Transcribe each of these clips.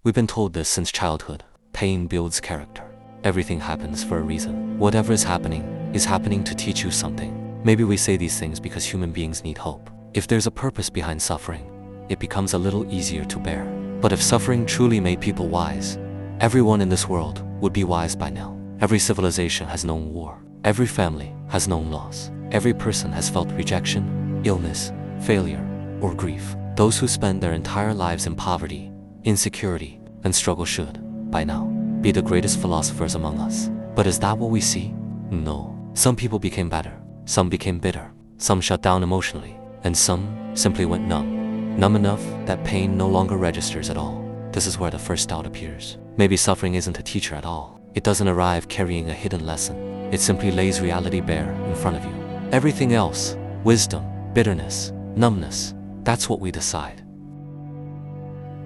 We've been told this since childhood. Pain builds character. Everything happens for a reason. Whatever is happening to teach you something. Maybe we say these things because human beings need hope. If there's a purpose behind suffering, it becomes a little easier to bear. But if suffering truly made people wise, everyone in this world would be wise by now. Every civilization has known war. Every family has known loss. Every person has felt rejection, illness, failure, or grief. Those who spend their entire lives in poverty, insecurity, and struggle should, by now, be the greatest philosophers among us. But is that what we see? No. Some people became better. Some became bitter. Some shut down emotionally. And some simply went numb. Numb enough that pain no longer registers at all. This is where the first doubt appears. Maybe suffering isn't a teacher at all. It doesn't arrive carrying a hidden lesson. It simply lays reality bare in front of you. Everything else, wisdom, bitterness, numbness, that's what we decide.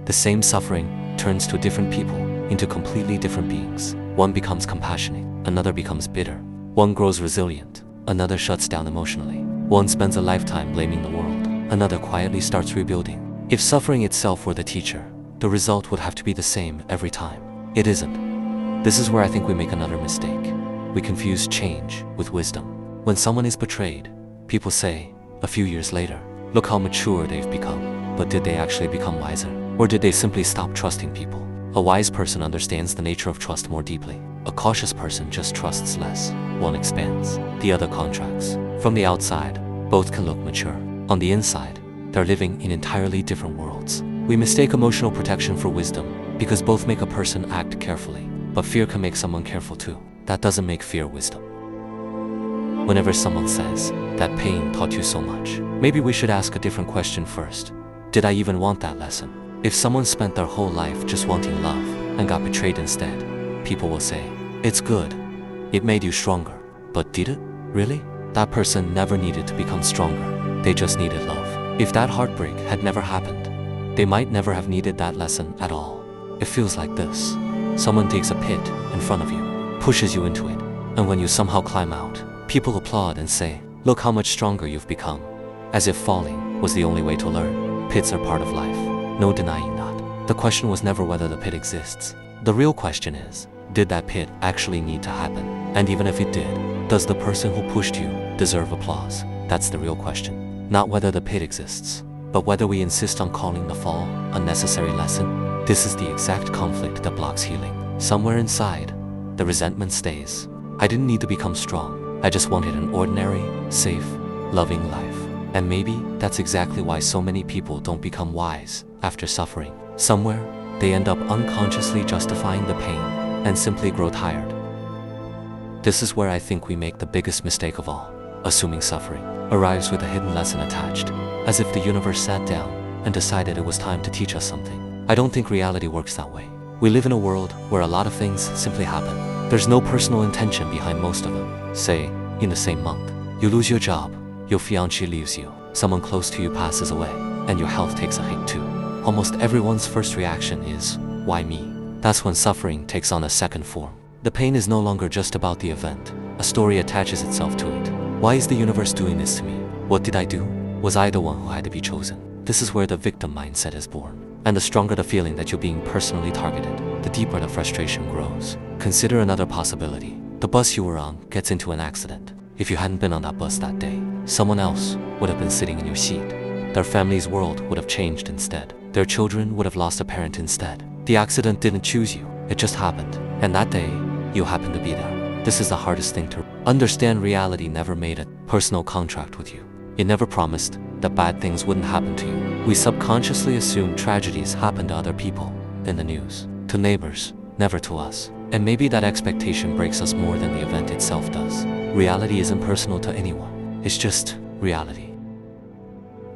The same suffering turns to different people into completely different beings. One becomes compassionate, another becomes bitter. One grows resilient, another shuts down emotionally. One spends a lifetime blaming the world, another quietly starts rebuilding. If suffering itself were the teacher, the result would have to be the same every time. It isn't. This is where I think we make another mistake. We confuse change with wisdom. When someone is betrayed, people say, a few years later, look how mature they've become. But did they actually become wiser? Or did they simply stop trusting people? A wise person understands the nature of trust more deeply. A cautious person just trusts less. One expands, the other contracts. From the outside, both can look mature. On the inside, they're living in entirely different worlds. We mistake emotional protection for wisdom because both make a person act carefully. But fear can make someone careful too. That doesn't make fear wisdom. Whenever someone says that pain taught you so much, maybe we should ask a different question first. Did I even want that lesson? If someone spent their whole life just wanting love and got betrayed instead, people will say, it's good. It made you stronger. But did it? Really? That person never needed to become stronger. They just needed love. If that heartbreak had never happened, they might never have needed that lesson at all. It feels like this. Someone digs a pit in front of you, pushes you into it, and when you somehow climb out, people applaud and say, look how much stronger you've become. As if falling was the only way to learn. Pits are part of life. No denying that. The question was never whether the pit exists. The real question is, did that pit actually need to happen? And even if it did, does the person who pushed you deserve applause? That's the real question. Not whether the pit exists, but whether we insist on calling the fall a necessary lesson. This is the exact conflict that blocks healing. Somewhere inside, the resentment stays. I didn't need to become strong. I just wanted an ordinary, safe, loving life. And maybe that's exactly why so many people don't become wise after suffering. Somewhere, they end up unconsciously justifying the pain and simply grow tired. This is where I think we make the biggest mistake of all. Assuming suffering arrives with a hidden lesson attached, as if the universe sat down and decided it was time to teach us something. I don't think reality works that way. We live in a world where a lot of things simply happen. There's no personal intention behind most of them. Say, in the same month, you lose your job, your fiancé leaves you, someone close to you passes away, and your health takes a hit too. Almost everyone's first reaction is, why me? That's when suffering takes on a second form. The pain is no longer just about the event. A story attaches itself to it. Why is the universe doing this to me? What did I do? Was I the one who had to be chosen? This is where the victim mindset is born. And the stronger the feeling that you're being personally targeted, the deeper the frustration grows. Consider another possibility. The bus you were on gets into an accident. If you hadn't been on that bus that day, someone else would have been sitting in your seat. Their family's world would have changed instead. Their children would have lost a parent instead. The accident didn't choose you, it just happened. And that day, you happened to be there. This is the hardest thing to understand. Reality never made a personal contract with you. It never promised that bad things wouldn't happen to you. We subconsciously assume tragedies happen to other people, in the news, to neighbors, never to us. And maybe that expectation breaks us more than the event itself does. Reality isn't personal to anyone. It's just reality.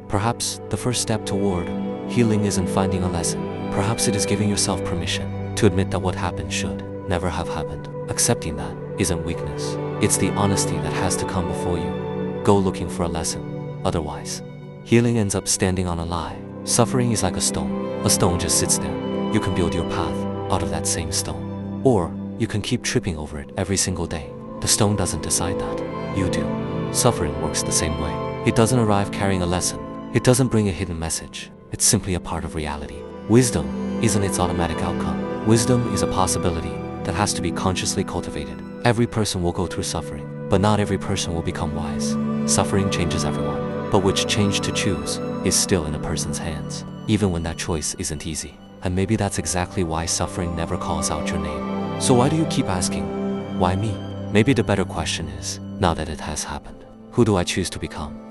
Perhaps the first step toward healing isn't finding a lesson. Perhaps it is giving yourself permission to admit that what happened should never have happened. Accepting that isn't weakness. It's the honesty that has to come before you go looking for a lesson. Otherwise, healing ends up standing on a lie. Suffering is like a stone. A stone just sits there. You can build your path out of that same stone. Or you can keep tripping over it every single day. The stone doesn't decide that. You do. Suffering works the same way. It doesn't arrive carrying a lesson. It doesn't bring a hidden message. It's simply a part of reality. Wisdom isn't its automatic outcome. Wisdom is a possibility that has to be consciously cultivated. Every person will go through suffering, but not every person will become wise. Suffering changes everyone, but which change to choose is still in a person's hands, even when that choice isn't easy. And maybe that's exactly why suffering never calls out your name. So why do you keep asking, why me? Maybe the better question is, now that it has happened, who do I choose to become?